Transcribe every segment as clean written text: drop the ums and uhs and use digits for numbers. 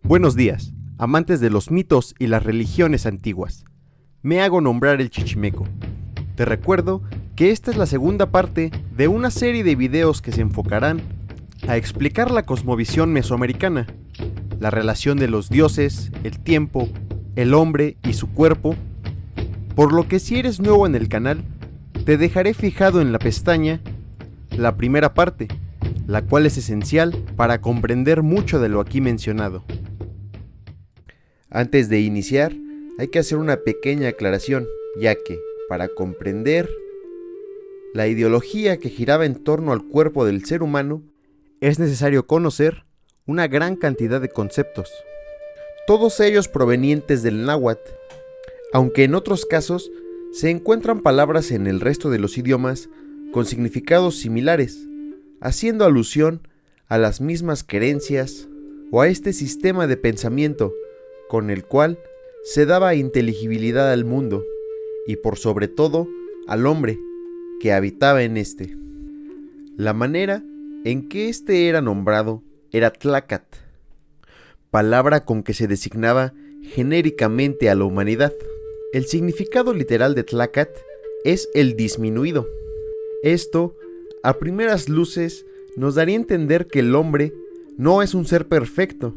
Buenos días, amantes de los mitos y las religiones antiguas. Me hago nombrar el Chichimeco. Te recuerdo que esta es la segunda parte de una serie de videos que se enfocarán a explicar la cosmovisión mesoamericana, la relación de los dioses, el tiempo, el hombre y su cuerpo, por lo que si eres nuevo en el canal, te dejaré fijado en la pestaña la primera parte, la cual es esencial para comprender mucho de lo aquí mencionado. Antes de iniciar, hay que hacer una pequeña aclaración, ya que, para comprender la ideología que giraba en torno al cuerpo del ser humano, es necesario conocer una gran cantidad de conceptos, todos ellos provenientes del náhuatl, aunque en otros casos se encuentran palabras en el resto de los idiomas con significados similares, haciendo alusión a las mismas creencias o a este sistema de pensamiento con el cual se daba inteligibilidad al mundo y por sobre todo al hombre que habitaba en este. La manera en que este era nombrado era Tlacat, palabra con que se designaba genéricamente a la humanidad. El significado literal de Tlacat es el disminuido. Esto, a primeras luces, nos daría a entender que el hombre no es un ser perfecto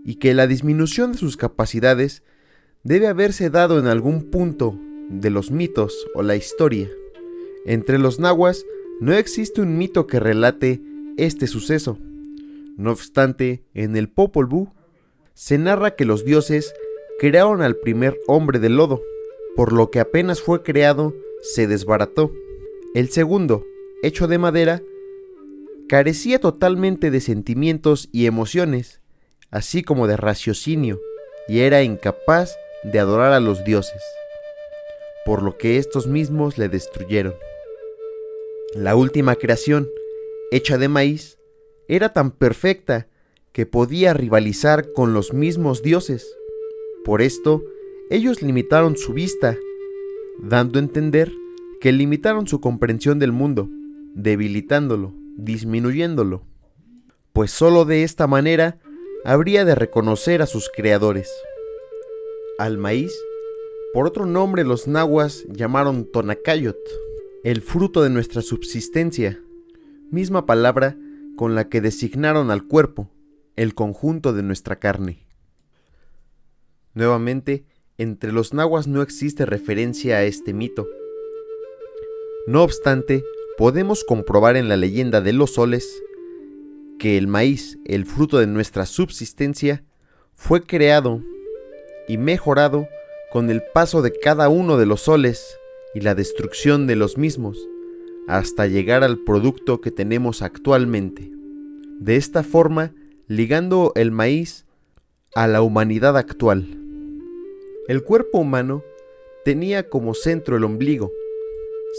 y que la disminución de sus capacidades debe haberse dado en algún punto de los mitos o la historia. Entre los nahuas no existe un mito que relate este suceso. No obstante, en el Popol Vuh se narra que los dioses crearon al primer hombre de lodo, por lo que apenas fue creado se desbarató. El segundo, hecho de madera, carecía totalmente de sentimientos y emociones, así como de raciocinio, y era incapaz de adorar a los dioses, por lo que estos mismos le destruyeron. La última creación, hecha de maíz, era tan perfecta que podía rivalizar con los mismos dioses. Por esto, ellos limitaron su vista, dando a entender que limitaron su comprensión del mundo, debilitándolo, disminuyéndolo, pues solo de esta manera habría de reconocer a sus creadores. Al maíz, por otro nombre los nahuas llamaron Tonacayot, el fruto de nuestra subsistencia, misma palabra con la que designaron al cuerpo, el conjunto de nuestra carne. Nuevamente, entre los nahuas no existe referencia a este mito. No obstante, podemos comprobar en la leyenda de los soles que el maíz, el fruto de nuestra subsistencia, fue creado y mejorado con el paso de cada uno de los soles y la destrucción de los mismos, hasta llegar al producto que tenemos actualmente. De esta forma, ligando el maíz a la humanidad actual. El cuerpo humano tenía como centro el ombligo.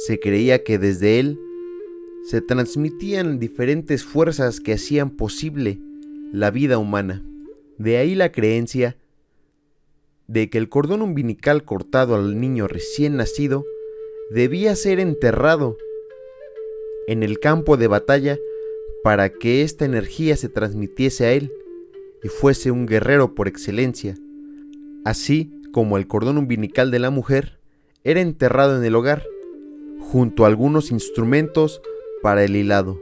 Se creía que desde él se transmitían diferentes fuerzas que hacían posible la vida humana. De ahí la creencia de que el cordón umbilical cortado al niño recién nacido debía ser enterrado en el campo de batalla para que esta energía se transmitiese a él y fuese un guerrero por excelencia, así como el cordón umbilical de la mujer era enterrado en el hogar, junto a algunos instrumentos para el hilado.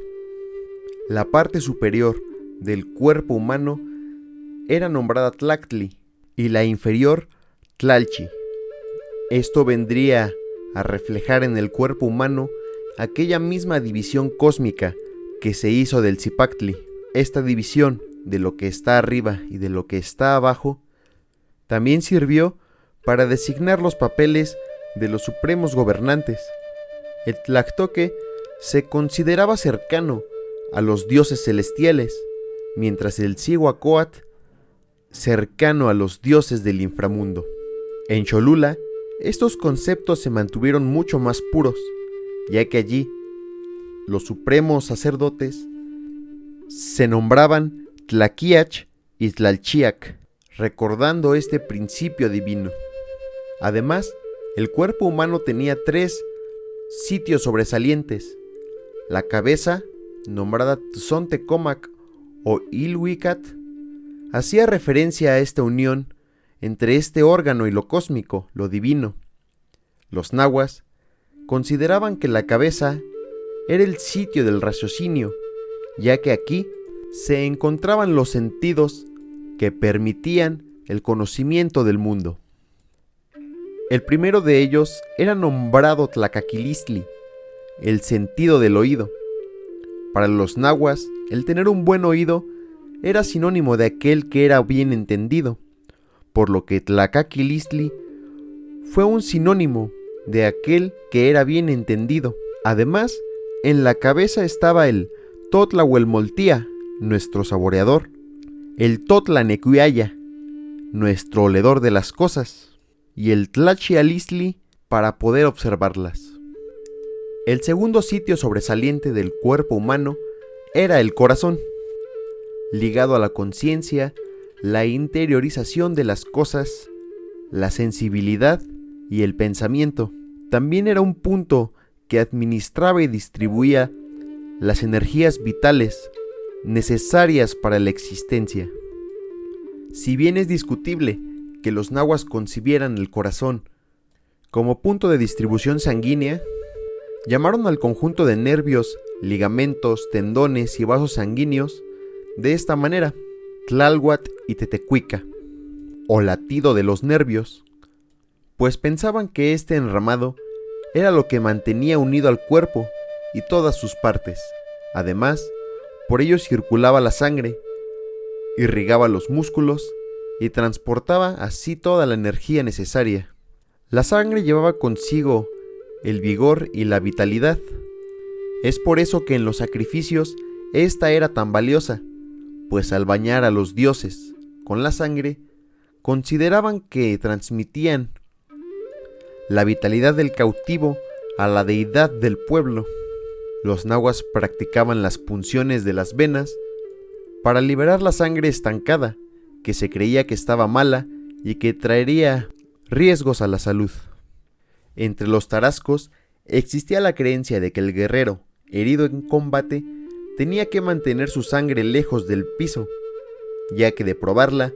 La parte superior del cuerpo humano era nombrada Tlactli y la inferior Tlalchi. Esto vendría a reflejar en el cuerpo humano aquella misma división cósmica que se hizo del Zipactli. Esta división de lo que está arriba y de lo que está abajo también sirvió para designar los papeles de los supremos gobernantes. El Tlactoque se consideraba cercano a los dioses celestiales, mientras el Cihuacóatl cercano a los dioses del inframundo. En Cholula, estos conceptos se mantuvieron mucho más puros, ya que allí los supremos sacerdotes se nombraban Tlaquiach y Tlalchiac, recordando este principio divino. Además, el cuerpo humano tenía 3 sitios sobresalientes: la cabeza, nombrada Tzontecomac o Ilhuicat, hacía referencia a esta unión entre este órgano y lo cósmico, lo divino. Los nahuas consideraban que la cabeza era el sitio del raciocinio, ya que aquí se encontraban los sentidos que permitían el conocimiento del mundo. El primero de ellos era nombrado Tlacaquilistli, el sentido del oído. Para los nahuas, el tener un buen oído era sinónimo de aquel que era bien entendido, por lo que Tlacaquilistli fue un sinónimo de aquel que era bien entendido. Además, en la cabeza estaba el Totlahuelmoltía, nuestro saboreador, el Totlanecuiaya, nuestro oledor de las cosas, y el Tlachialistli para poder observarlas. El segundo sitio sobresaliente del cuerpo humano era el corazón, ligado a la conciencia, la interiorización de las cosas, la sensibilidad y el pensamiento. También era un punto que administraba y distribuía las energías vitales necesarias para la existencia. Si bien es discutible que los nahuas concibieran el corazón como punto de distribución sanguínea, llamaron al conjunto de nervios, ligamentos, tendones y vasos sanguíneos de esta manera: Tlalhuat y Tetecuica, o latido de los nervios, pues pensaban que este enramado era lo que mantenía unido al cuerpo y todas sus partes. Además, por ello circulaba la sangre, irrigaba los músculos y transportaba así toda la energía necesaria. La sangre llevaba consigo el vigor y la vitalidad. Es por eso que en los sacrificios esta era tan valiosa, pues al bañar a los dioses con la sangre, consideraban que transmitían la vitalidad del cautivo a la deidad del pueblo. Los nahuas practicaban las punciones de las venas para liberar la sangre estancada, que se creía que estaba mala y que traería riesgos a la salud. Entre los tarascos existía la creencia de que el guerrero, herido en combate, tenía que mantener su sangre lejos del piso, ya que de probarla,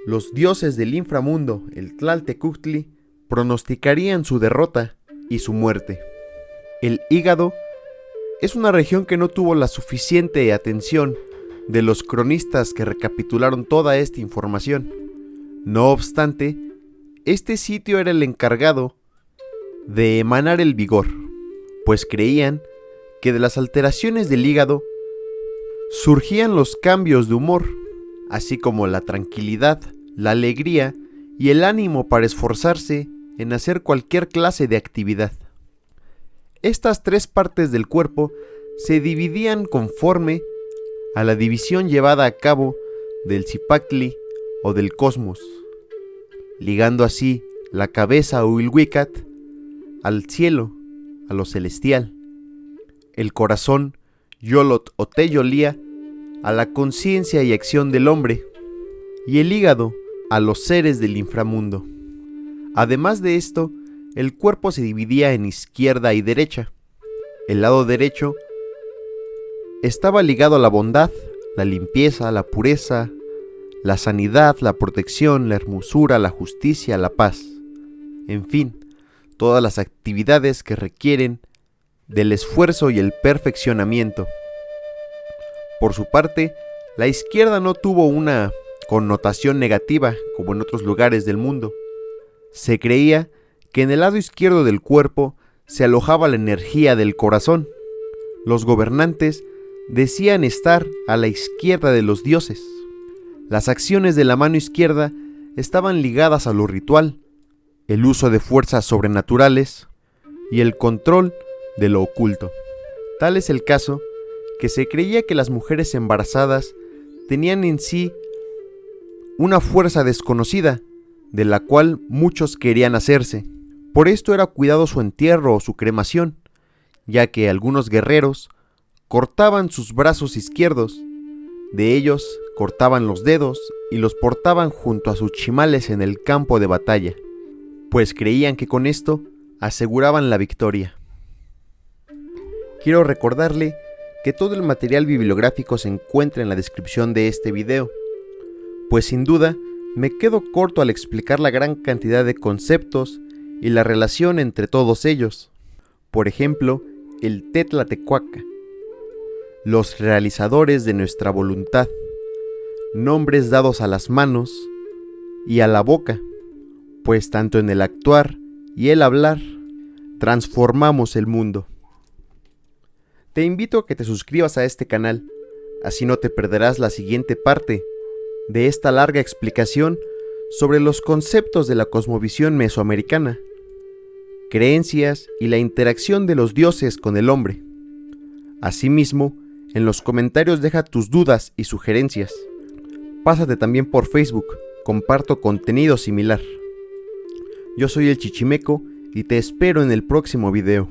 los dioses del inframundo, el Tlaltecuhtli, pronosticarían su derrota y su muerte. El hígado es una región que no tuvo la suficiente atención de los cronistas que recapitularon toda esta información. No obstante, este sitio era el encargado de emanar el vigor, pues creían que de las alteraciones del hígado surgían los cambios de humor, así como la tranquilidad, la alegría y el ánimo para esforzarse en hacer cualquier clase de actividad. Estas tres partes del cuerpo se dividían conforme a la división llevada a cabo del Zipactli o del cosmos, ligando así la cabeza o Ilhuicat al cielo, a lo celestial, el corazón, Yolot o Teyolía, a la conciencia y acción del hombre, y el hígado a los seres del inframundo. Además de esto, el cuerpo se dividía en izquierda y derecha. El lado derecho estaba ligado a la bondad, la limpieza, la pureza, la sanidad, la protección, la hermosura, la justicia, la paz. En fin, todas las actividades que requieren del esfuerzo y el perfeccionamiento. Por su parte, la izquierda no tuvo una connotación negativa como en otros lugares del mundo. Se creía que en el lado izquierdo del cuerpo se alojaba la energía del corazón. Los gobernantes decían estar a la izquierda de los dioses. Las acciones de la mano izquierda estaban ligadas a lo ritual, el uso de fuerzas sobrenaturales y el control de lo oculto. Tal es el caso que se creía que las mujeres embarazadas tenían en sí una fuerza desconocida, de la cual muchos querían hacerse. Por esto era cuidado su entierro o su cremación, ya que algunos guerreros cortaban sus brazos izquierdos, de ellos cortaban los dedos y los portaban junto a sus chimales en el campo de batalla, pues creían que con esto aseguraban la victoria. Quiero recordarle que todo el material bibliográfico se encuentra en la descripción de este video. pues sin duda me quedo corto al explicar la gran cantidad de conceptos y la relación entre todos ellos. Por ejemplo, el Tetlatecuaca, los realizadores de nuestra voluntad, nombres dados a las manos y a la boca, pues tanto en el actuar y el hablar transformamos el mundo. Te invito a que te suscribas a este canal, así no te perderás la siguiente parte de esta larga explicación sobre los conceptos de la cosmovisión mesoamericana, creencias y la interacción de los dioses con el hombre. Asimismo, en los comentarios deja tus dudas y sugerencias. Pásate también por Facebook, comparto contenido similar. Yo soy el Chichimeco y te espero en el próximo video.